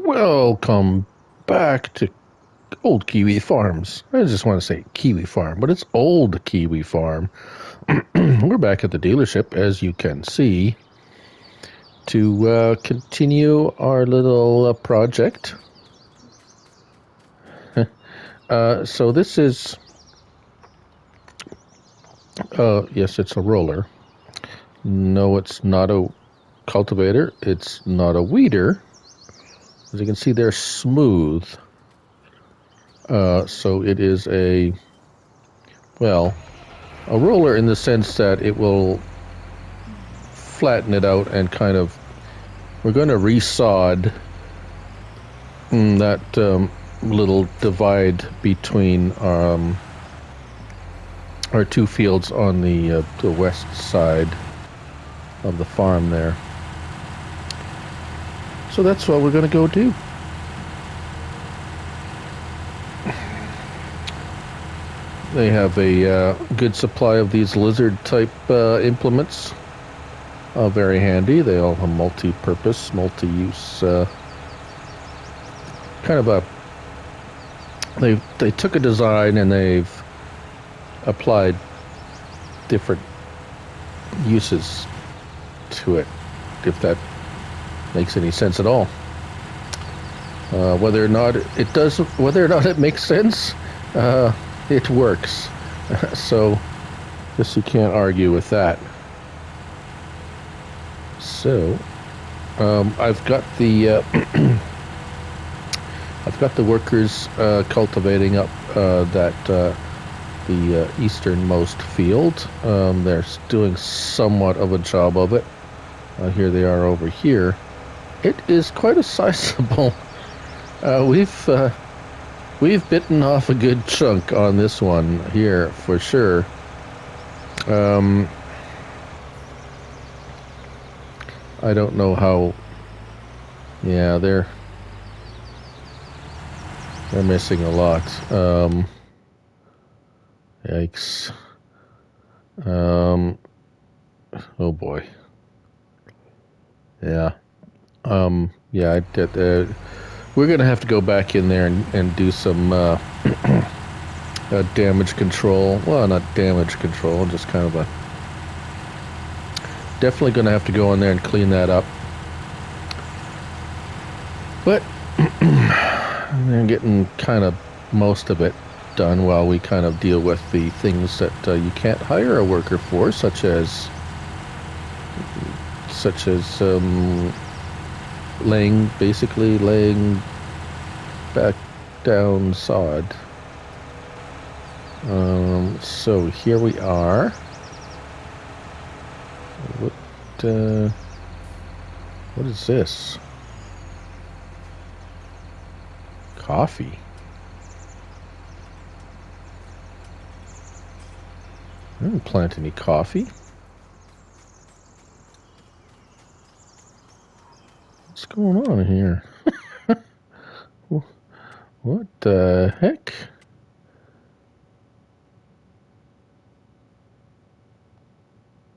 Welcome back to Old Kiwi Farms. I just want to say Kiwi Farm, but it's Old Kiwi Farm. We're back at the dealership, as you can see, to continue our little project. So this is, yes, it's a roller. No, it's not a cultivator. It's not a weeder. As you can see, they're smooth. So it is a roller in the sense that it will flatten it out and kind of, we're going to resod that little divide between our two fields on the west side of the farm there. So that's what we're going to go do. They have a good supply of these lizard-type implements. Very handy. They all have multi-purpose, multi-use. Kind of a. They took a design and they've applied different uses to it, if that makes any sense at all. Whether or not it makes sense. It works, so guess you can't argue with that. So I've got the workers cultivating up the easternmost field. They're doing somewhat of a job of it. Here they are over here. It is quite a sizable. We've bitten off a good chunk on this one here, for sure. I don't know how. Yeah, they're missing a lot. Yikes. Oh boy. Yeah. Yeah, I did. We're going to have to go back in there and do some damage control. Well, not damage control, just kind of a... Definitely going to have to go in there and clean that up. But I'm getting kind of most of it done while we kind of deal with the things that you can't hire a worker for, such as basically laying back down sod. So here we are. What is this? Coffee. I didn't plant any coffee. What's going on here? What the heck?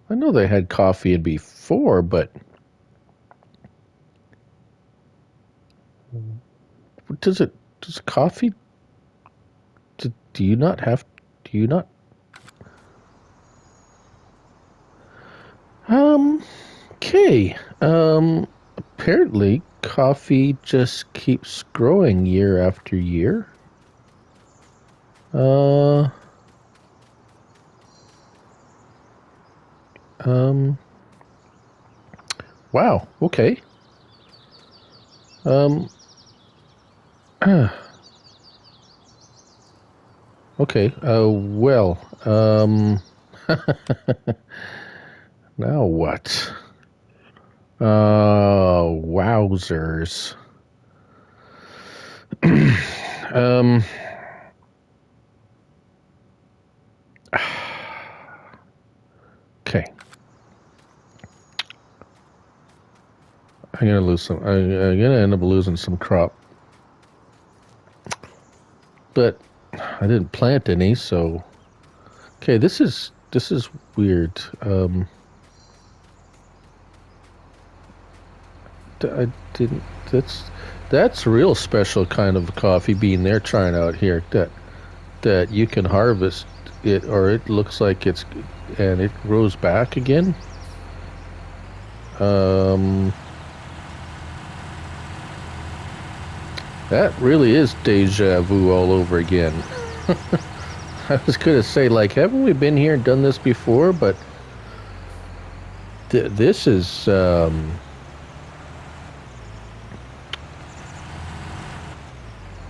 I know they had coffee in before, but does coffee, do you not have, do you not? Okay. Apparently coffee just keeps growing year after year. Wow, okay. Okay, well, now what? Wowzers. Okay. I'm gonna end up losing some crop. But I didn't plant any, so okay, this is weird. I didn't. That's a real special kind of coffee bean they're trying out here. That you can harvest it, or it looks like it's, and it grows back again. That really is deja vu all over again. I was gonna say, like, haven't we been here and done this before? But this is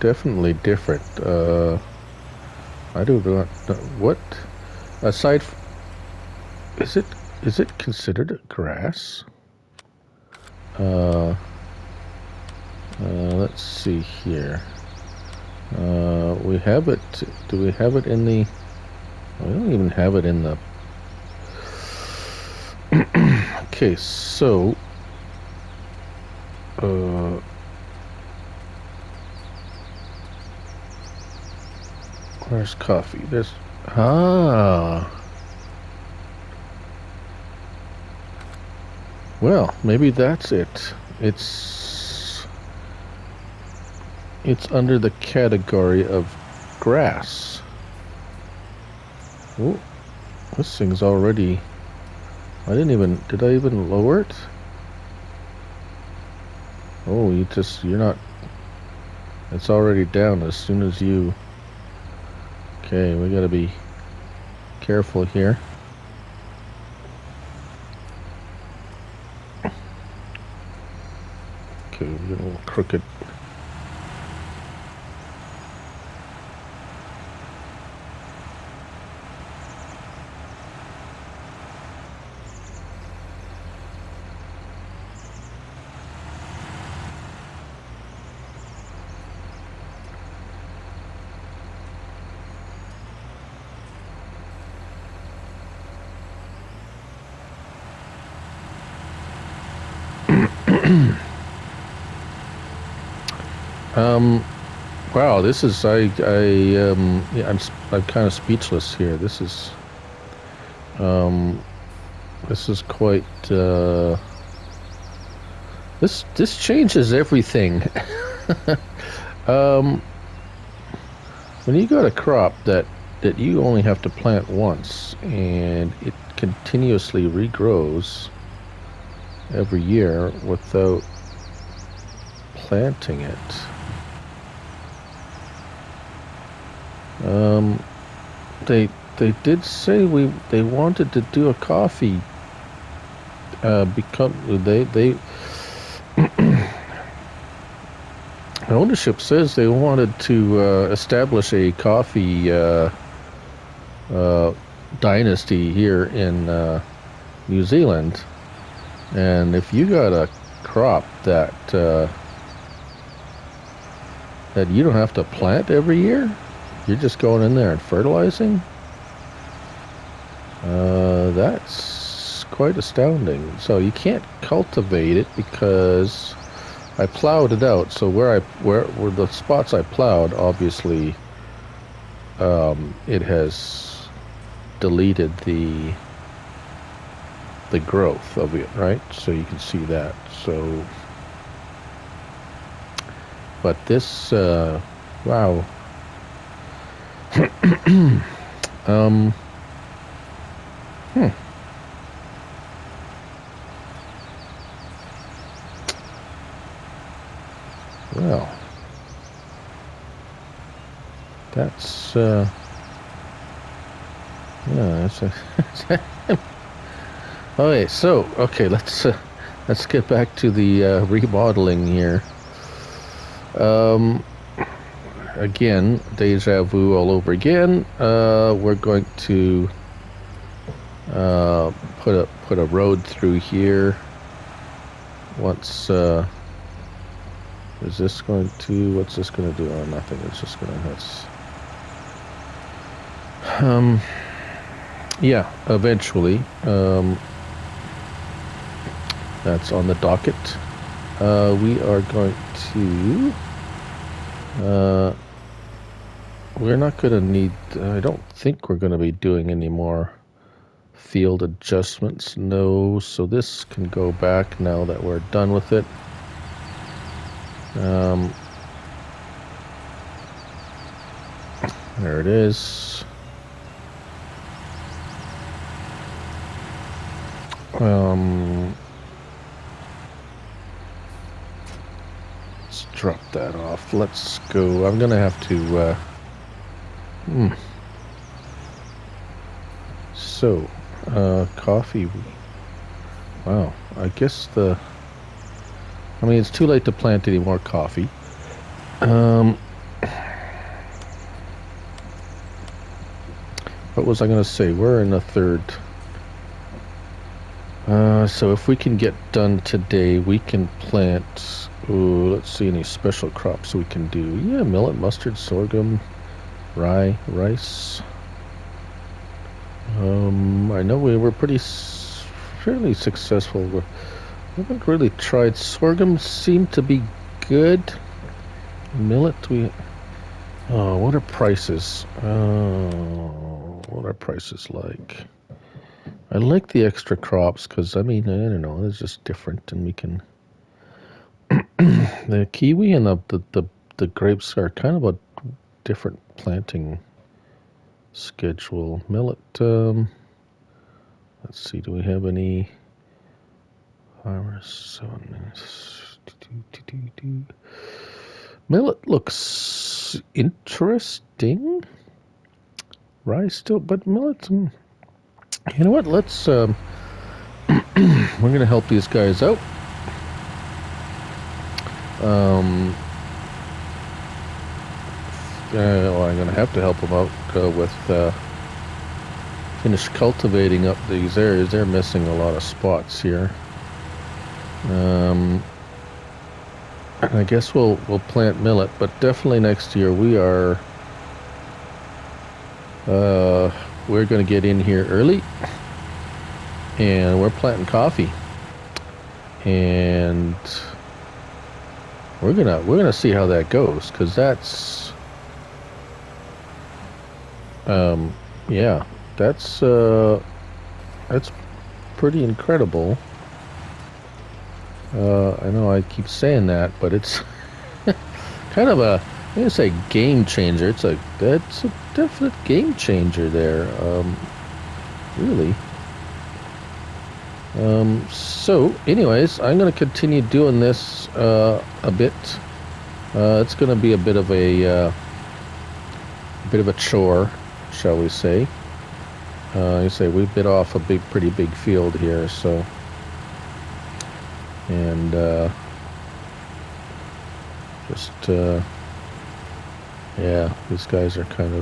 definitely different. I don't know what. Aside, is it considered grass? Let's see here. We have it. Do we have it in the? We don't even have it in the. Okay, so. Where's coffee? There's. Well, maybe that's it. It's under the category of grass. Oh, this thing's already. Did I even lower it? Oh, you're not. It's already down as soon as you. Okay, we gotta be careful here. Okay, we're getting a little crooked. Wow, this is yeah, I'm kind of speechless here. This is quite this changes everything. When you got a crop that you only have to plant once and it continuously regrows every year without planting it. They did say they wanted to do a coffee. They ownership says they wanted to establish a coffee dynasty here in New Zealand, and if you got a crop that you don't have to plant every year, you're just going in there and fertilizing. That's quite astounding. So you can't cultivate it because I plowed it out. So where the spots I plowed, obviously, it has deleted the growth of it, right? So you can see that. So, but this, wow. Well, that's yeah, that's a okay, so let's get back to the remodeling here. Again, deja vu all over again. We're going to put a road through here. Once is this going to? What's this going to do? Oh, nothing. It's just going to. Yeah. Eventually. That's on the docket. We are going to. We're not going to need. I don't think we're going to be doing any more field adjustments. No. So this can go back now that we're done with it. There it is. Let's drop that off. Let's go. I'm gonna have to. So, coffee. Wow. I guess I mean, it's too late to plant any more coffee. What was I gonna say? We're in the third. So if we can get done today, we can plant. Ooh, let's see any special crops we can do. Yeah, millet, mustard, sorghum, rye, rice. I know we were fairly successful. We haven't really tried sorghum. Seemed to be good. Millet, oh, what are prices? What are prices like? I like the extra crops because, I mean, I don't know, it's just different, and we can. The kiwi and the grapes are kind of a different planting schedule. Millet, let's see, do we have any farmers? Millet looks interesting. Rice still, but millet. You know what? Let's. We're gonna help these guys out. Well, I'm gonna have to help them out with finish cultivating up these areas. They're missing a lot of spots here. I guess we'll plant millet, but definitely next year we are. We're going to get in here early, and we're planting coffee, and we're gonna see how that goes, because that's yeah, that's pretty incredible. I know I keep saying that, but it's kind of I'm gonna say game changer. That's a definite game changer there. Really. So anyways, I'm gonna continue doing this a bit. It's gonna be a bit of a chore, shall we say? You say we bit off a pretty big field here, so. And yeah, these guys are kind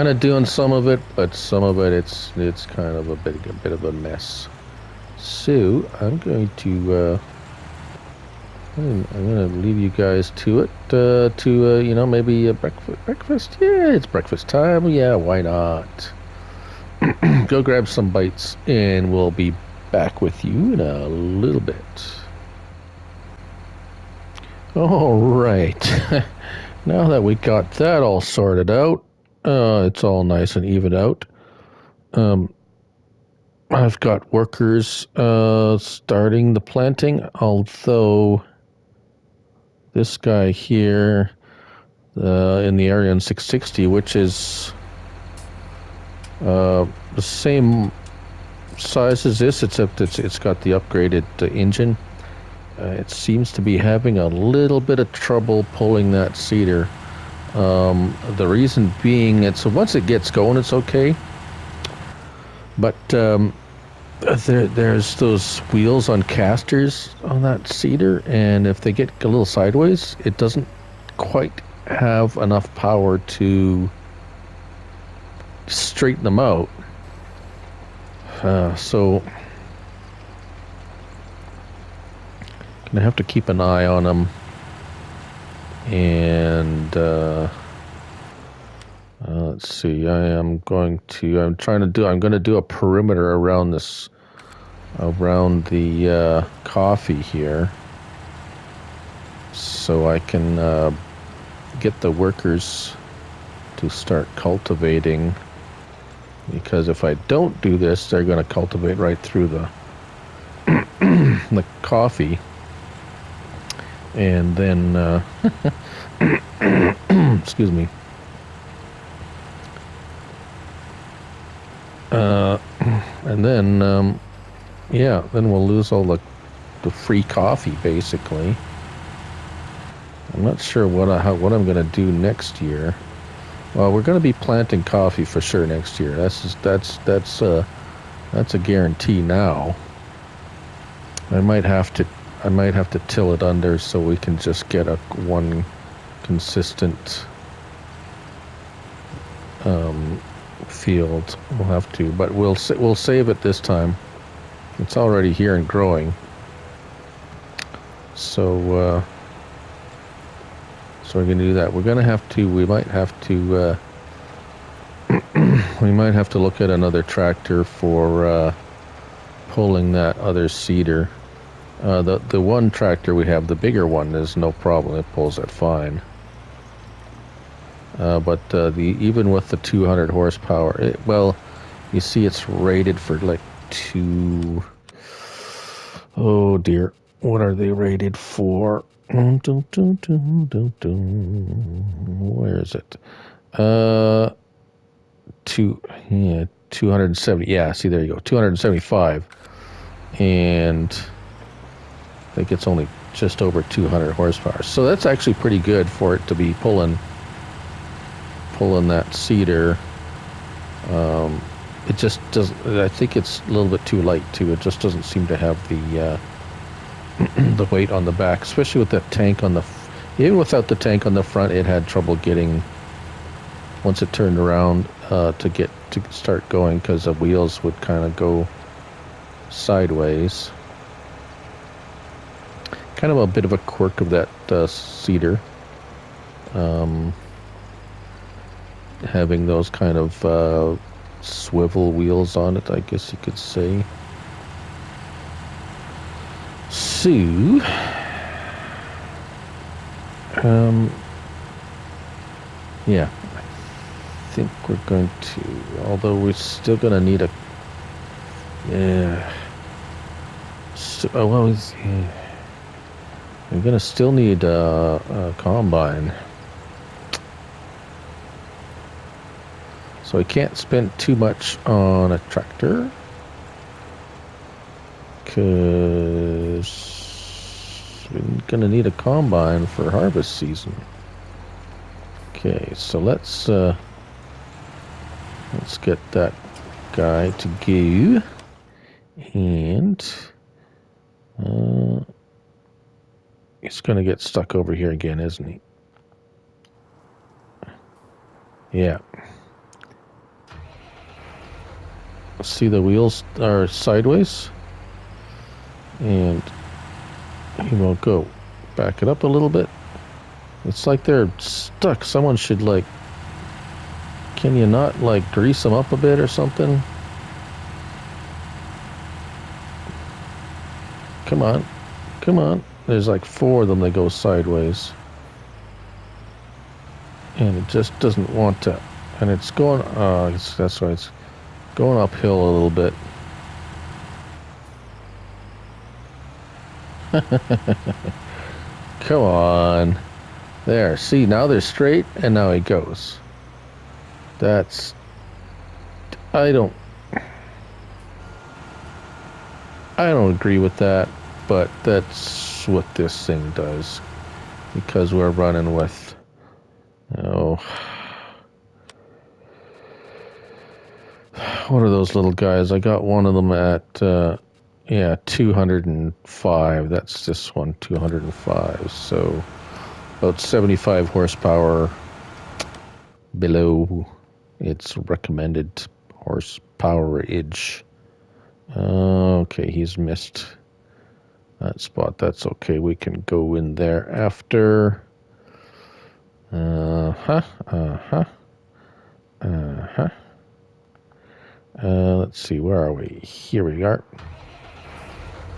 of doing some of it, but some of it it's kind of a bit of a mess. So I'm going to I'm going to leave you guys to it. You know, maybe a breakfast. Yeah, it's breakfast time. Yeah, why not? Go grab some bites, and we'll be back with you in a little bit. All right. Now that we got that all sorted out, it's all nice and evened out. I've got workers starting the planting, although this guy here in the area in 660, which is the same size as this, except it's got the upgraded engine. It seems to be having a little bit of trouble pulling that seeder. The reason being, once it gets going, it's okay. But there's those wheels on casters on that seeder, and if they get a little sideways, it doesn't quite have enough power to straighten them out. So gonna have to keep an eye on them, and let's see. I'm going to do a perimeter around the coffee here, so I can get the workers to start cultivating. Because if I don't do this, they're going to cultivate right through the coffee. And then, excuse me. And then, yeah, then we'll lose all the free coffee, basically. I'm not sure what I'm going to do next year. Well, we're going to be planting coffee for sure next year. That's a guarantee now. I might have to till it under so we can just get one consistent field. We'll have to, but we'll save it this time. It's already here and growing. So we're going to do that. We're going to have to. We might have to. We might have to look at another tractor for pulling that other seeder. The one tractor we have, the bigger one, is no problem. It pulls it fine. But even with the 200 horsepower, well, you see it's rated for like two. Oh dear, what are they rated for? Where is it? 270. Yeah, see, there you go, 275, and I think it's only just over 200 horsepower. So that's actually pretty good for it to be pulling that seeder. It just doesn't. I think it's a little bit too light too. It just doesn't seem to have the the weight on the back, especially with that tank on the. Even without the tank on the front, it had trouble getting. Once it turned around to start going, because the wheels would kind of go sideways. Kind of a bit of a quirk of that seeder. Having those kind of swivel wheels on it, I guess you could say. So, yeah, I think we're going to, although we're still going to need a, we're going to still need a combine. So I can't spend too much on a tractor, because we're going to need a combine for harvest season. Okay, so let's get that guy to go, and he's going to get stuck over here again, isn't he? Yeah. See, the wheels are sideways, and he won't go. Back it up a little bit. It's like they're stuck. Someone should, like, can you not, like, grease them up a bit or something? Come on. Come on. There's like 4 of them that go sideways. And it just doesn't want to. And it's going, that's why it's going uphill a little bit. Come on. There. See, now they're straight, and now he goes. That's... I don't agree with that, but that's what this thing does. Because we're running with... what are those little guys? I got one of them at, 205. That's this one, 205. So about 75 horsepower below its recommended horsepowerage. Okay, he's missed that spot. That's okay. We can go in there after. Let's see, where are we? Here we are.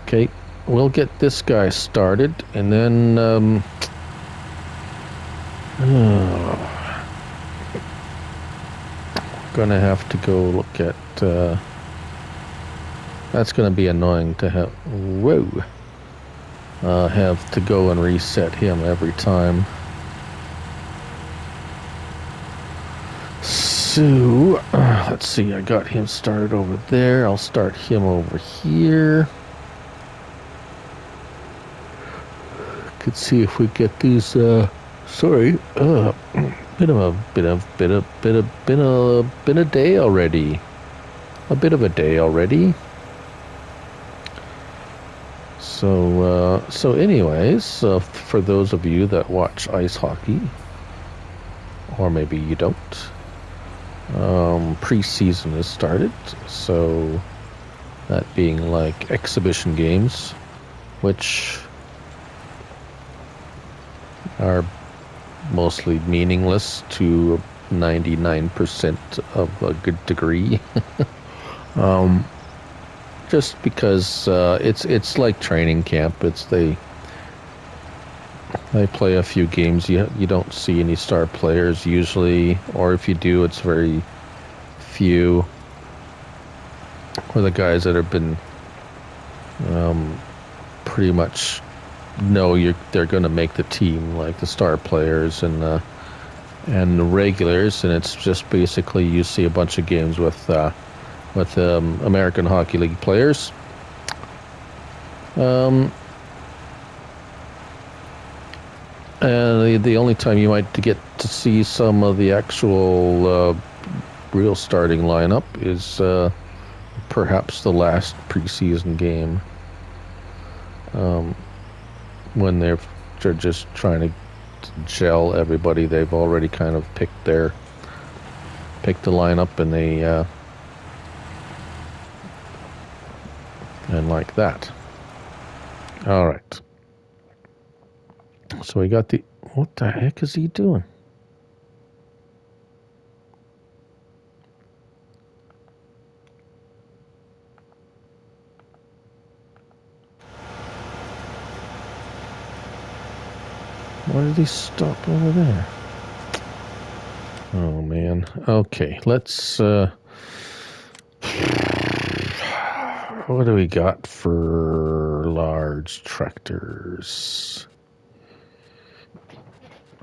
Okay, we'll get this guy started, and then gonna have to go look at that's gonna be annoying to have. Whoa, have to go and reset him every time. So, let's see, I got him started over there. I'll start him over here. Could see if we get these, sorry, been a day already. A bit of a day already. So anyways, for those of you that watch ice hockey, or maybe you don't, preseason has started, so that being like exhibition games, which are mostly meaningless to 99% of a good degree. Just because it's like training camp. They play a few games. You don't see any star players usually, or if you do, it's very few. Or the guys that have been pretty much know they're going to make the team, like the star players and the regulars, and it's just basically you see a bunch of games with American Hockey League players. And the only time you might get to see some of the actual real starting lineup is perhaps the last preseason game, when they're just trying to gel everybody. They've already kind of picked the lineup, and they and like that. All right. So we got the... What the heck is he doing? Why did he stop over there? Oh, man. Okay, let's... what do we got for large tractors?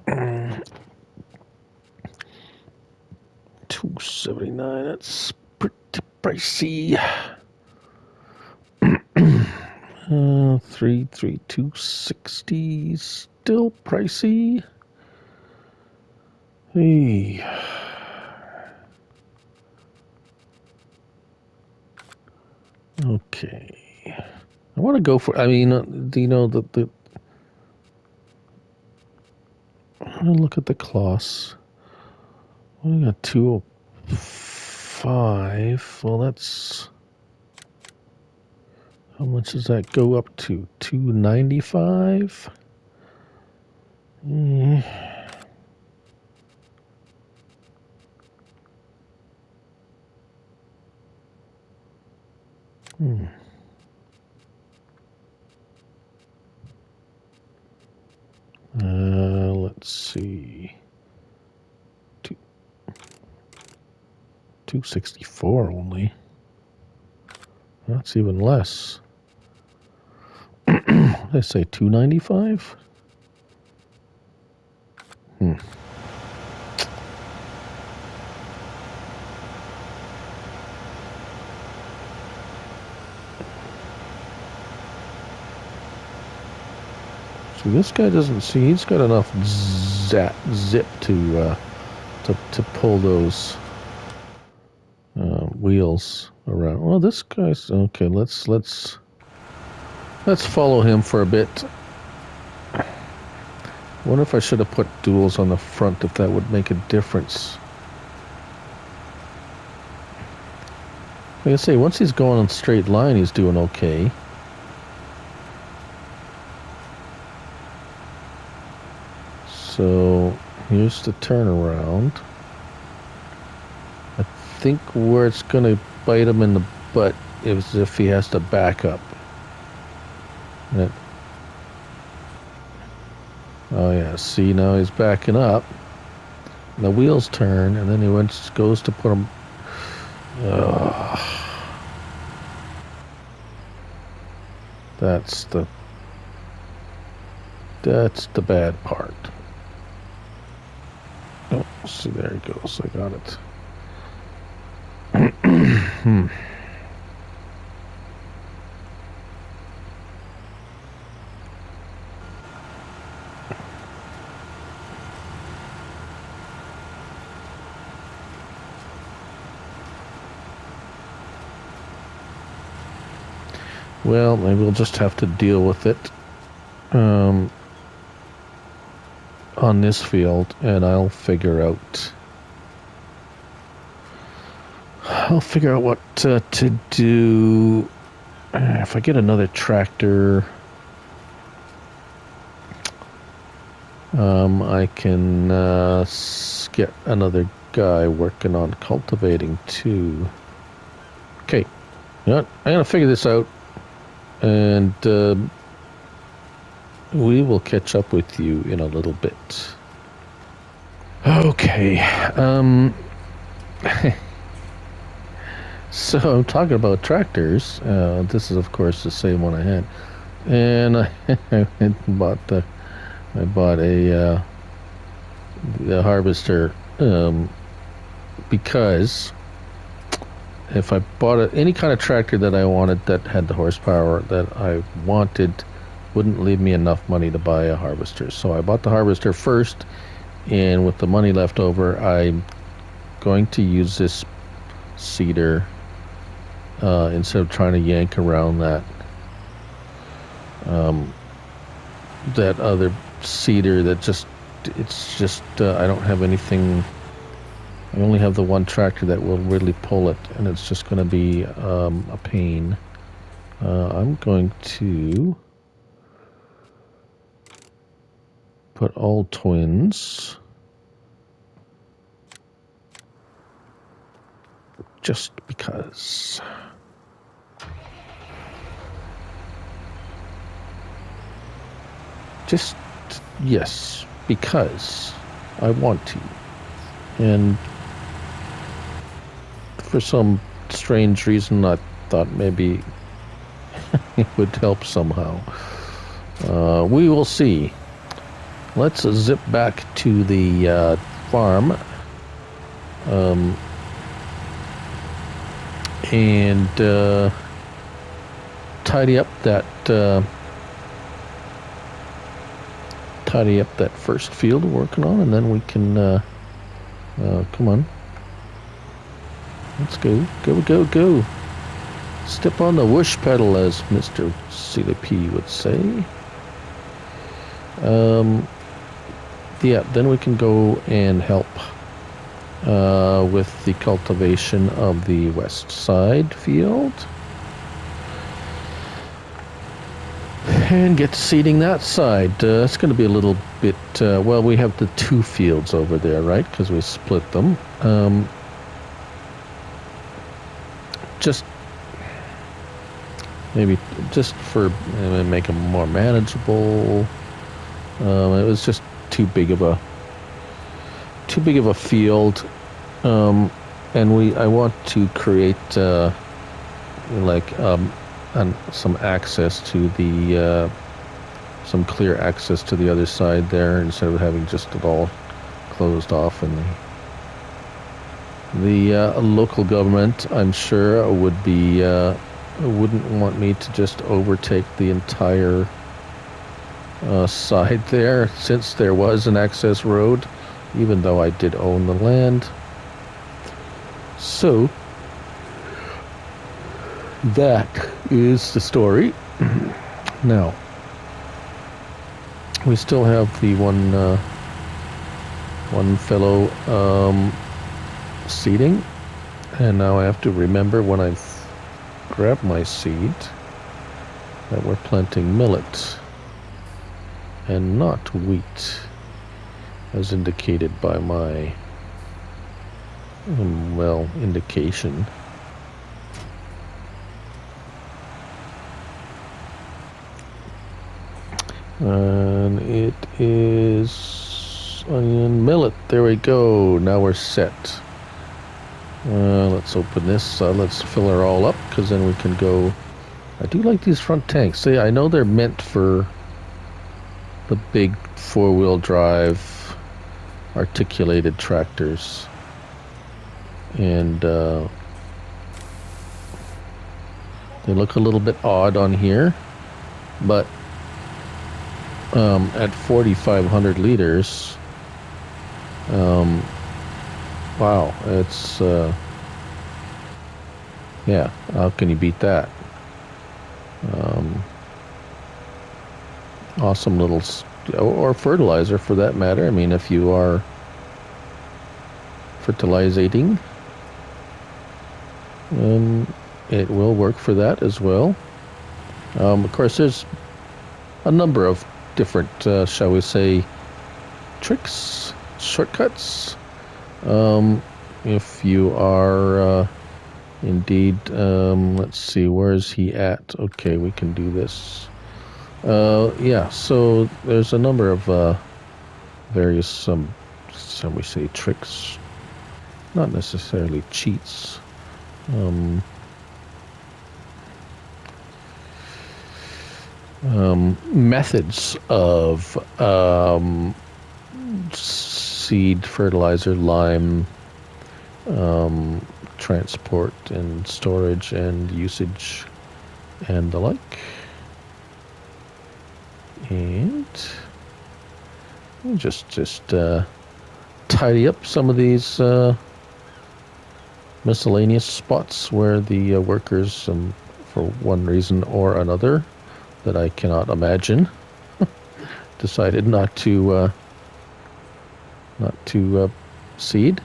$279. That's pretty pricey. 260. Still pricey. Hey. Okay. I want to go for... I mean, do you know the... I'm going to look at the Kloss. We got 205. Well, that's... How much does that go up to? 295? Let's see. 264 only. That's even less. They say 295. So this guy doesn't see. He's got enough zip to pull those wheels around. Well, this guy's okay. Let's follow him for a bit. I wonder if I should have put duals on the front, if that would make a difference. Like I say, once he's going on straight line, he's doing okay. So here's the turnaround. I think where it's going to bite him in the butt is if he has to back up. Oh yeah, see, now he's backing up. And the wheels turn, and then he goes to put them... That's the bad part. Oh, see, there it goes. I got it. Well, maybe we'll just have to deal with it on this field, and I'll figure out what to do. If I get another tractor, I can get another guy working on cultivating too. Okay, you know what? I'm gonna figure this out, and we will catch up with you in a little bit. Okay. So I'm talking about tractors. This is, of course, the same one I had, and I bought a harvester because if I bought any kind of tractor that I wanted that had the horsepower that I wanted, wouldn't leave me enough money to buy a harvester. So I bought the harvester first, and with the money left over, I'm going to use this seeder instead of trying to yank around that other seeder that it's just I don't have anything. I only have the one tractor that will really pull it, and it's just going to be a pain. I'm going to put all twins just because. Yes, because I want to. And for some strange reason, I thought maybe it would help somehow. We will see. Let's zip back to the farm and tidy up that first field we're working on, and then we can come on, let's go step on the whoosh pedal, as Mr. CDP would say. Yeah, then we can go and help with the cultivation of the west side field and get to seeding that side. It's going to be a little bit, well, we have the two fields over there, right? Because we split them. Just maybe just for make them more manageable. It was just too big of a field, and I want to create some access to the some clear access to the other side there, instead of having just it all closed off. And the local government, I'm sure, wouldn't want me to just overtake the entire side there, since there was an access road, even though I did own the land. So that is the story. Now we still have the one fellow seeding, and now I have to remember when I grab my seed that we're planting millet and not wheat, as indicated by my indication. And it is onion millet. There we go. Now we're set. Let's open this. Let's fill her all up, because then we can go. I do like these front tanks. See, I know they're meant for the big four-wheel drive articulated tractors. And they look a little bit odd on here, but at 4,500 liters, wow, it's yeah, how can you beat that? Awesome little, or fertilizer for that matter. I mean, if you are fertilizing, it will work for that as well. Of course, there's a number of different, shall we say, tricks, shortcuts. If you are indeed, let's see, where is he at? Okay, we can do this. Yeah, so there's a number of various, some we say tricks, not necessarily cheats. Methods of seed, fertilizer, lime, transport and storage and usage and the like. And just tidy up some of these miscellaneous spots where the workers, for one reason or another that I cannot imagine, decided not to seed.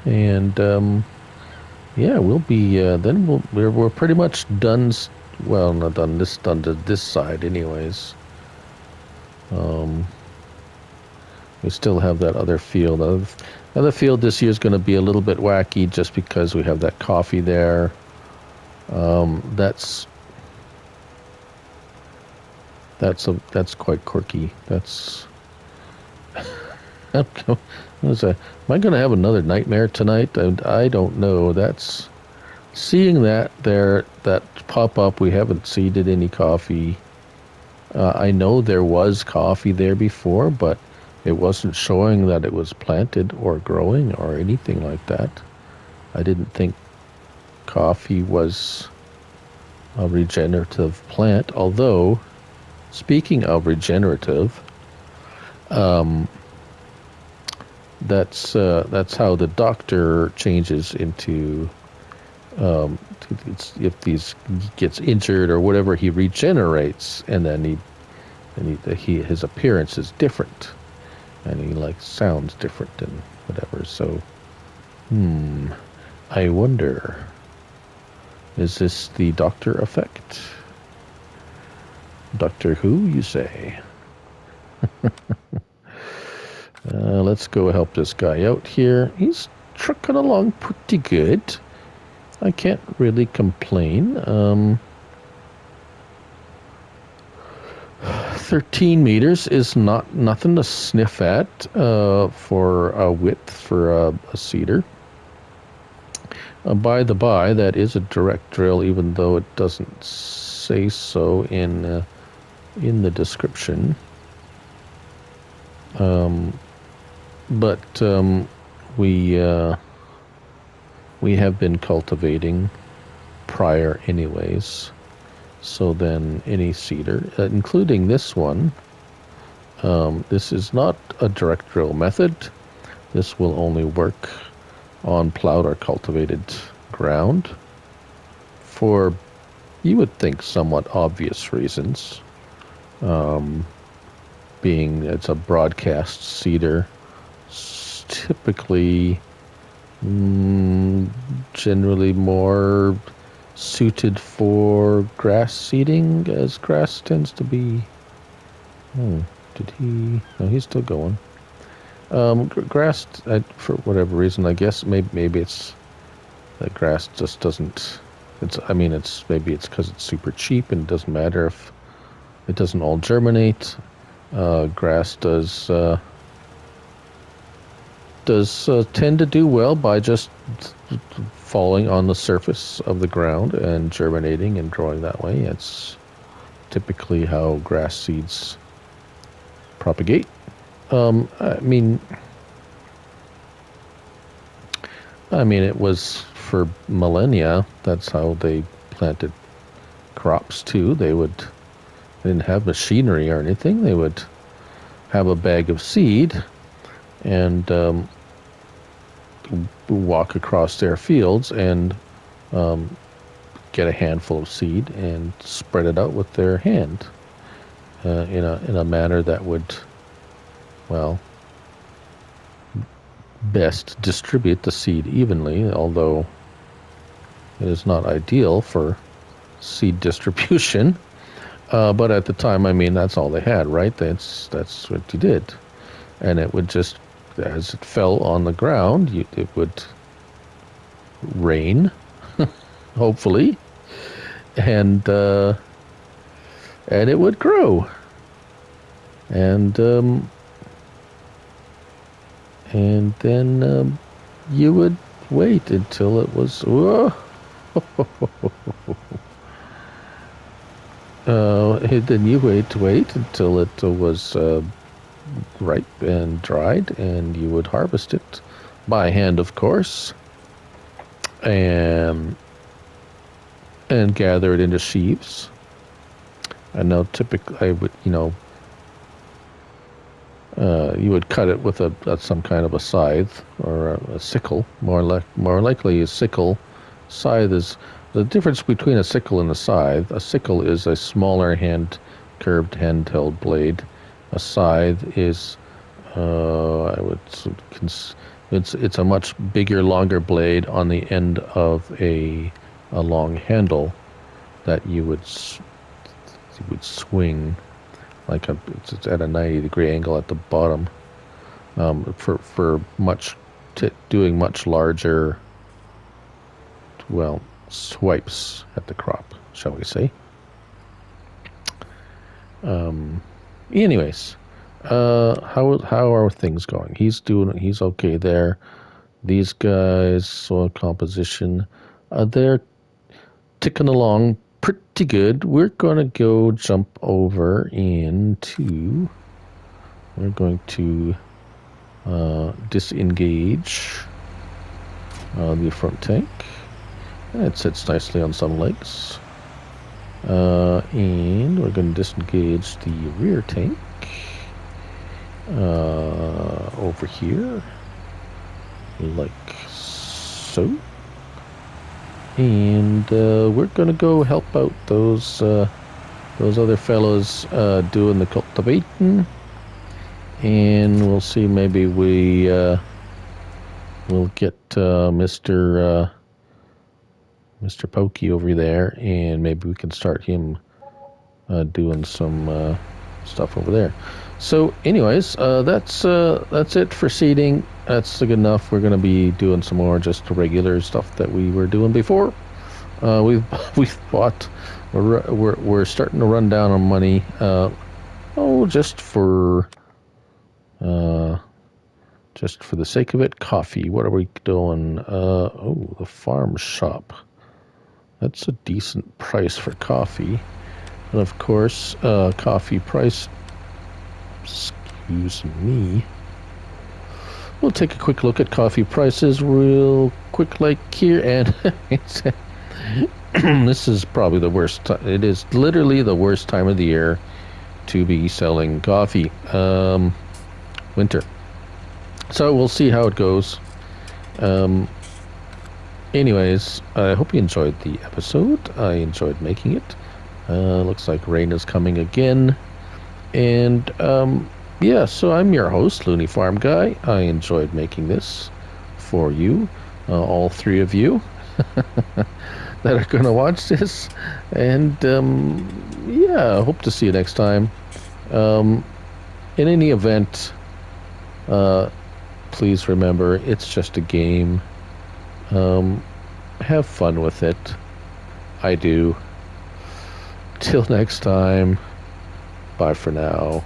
And yeah, we'll be then we're pretty much done. Well, not done to this side, anyways. We still have that other field. The other field this year is going to be a little bit wacky, just because we have that coffee there. That's quite quirky. That's am I going to have another nightmare tonight? I don't know. That's seeing that pop up. We haven't seeded any coffee. I know there was coffee there before, but it wasn't showing that it was planted or growing or anything like that. I didn't think coffee was a regenerative plant, although, speaking of regenerative, that's how the doctor changes into, if these gets injured or whatever, he regenerates, and then his appearance is different, and he sounds different and whatever. So, I wonder, is this the Doctor effect? Doctor Who, you say? Let's go help this guy out here. He's trucking along pretty good. I can't really complain. 13 meters is nothing to sniff at for a width for a cedar. By the by, that is a direct drill, even though it doesn't say so in the description. But we have been cultivating prior anyways. So then any cedar, including this one, this is not a direct drill method. This will only work on plowed or cultivated ground for, you would think, somewhat obvious reasons. Being it's a broadcast cedar, typically generally more suited for grass seeding, as grass tends to be. Did he? No, he's still going. Grass, for whatever reason, I guess maybe it's that grass just doesn't. Maybe it's because it's super cheap and it doesn't matter if it doesn't all germinate. Grass does tend to do well by just falling on the surface of the ground and germinating and growing that way. It's typically how grass seeds propagate. I mean, it was for millennia. That's how they planted crops too. They didn't have machinery or anything. They would have a bag of seed and walk across their fields and get a handful of seed and spread it out with their hand in a manner that would, well, best distribute the seed evenly, although it is not ideal for seed distribution. But at the time, that's all they had, right? That's what you did. And it would just, as it fell on the ground, it would rain, hopefully, and it would grow. And then you would wait until it was, whoa. Then you wait until it was ripe and dried, and you would harvest it by hand, of course, and gather it into sheaves. And now, typically, I would, you would cut it with some kind of a scythe or a sickle. More likely, a sickle. Scythe is the difference between a sickle and a scythe. A sickle is a smaller curved handheld blade. A scythe is, it's a much bigger, longer blade on the end of a long handle that you would swing like it's at a 90-degree angle at the bottom, for doing much larger, well, swipes at the crop, shall we say. Anyways, how are things going? He's okay there. These guys, soil composition, they're ticking along pretty good. We're going to go jump over into, we're going to disengage the front tank. It sits nicely on some legs. And we're going to disengage the rear tank over here, like so. And we're going to go help out those other fellows doing the cultivating. And we'll see, maybe we'll get Mr. Pokey over there, and maybe we can start him doing some stuff over there. So anyways, that's it for seeding. That's good enough. We're going to be doing some more just regular stuff that we were doing before. We've bought. We're starting to run down on money. Just for the sake of it, coffee. What are we doing? The farm shop. That's a decent price for coffee. And of course, coffee price. Excuse me. We'll take a quick look at coffee prices real quick, like here, and this is probably the worst. It is literally the worst time of the year to be selling coffee. Winter. So we'll see how it goes. Anyways, I hope you enjoyed the episode. I enjoyed making it. Looks like rain is coming again. And yeah, so I'm your host, Looney Farm Guy. I enjoyed making this for you, all three of you that are going to watch this. And yeah, I hope to see you next time. In any event, please remember, it's just a game. Have fun with it. I do. Till next time, bye for now.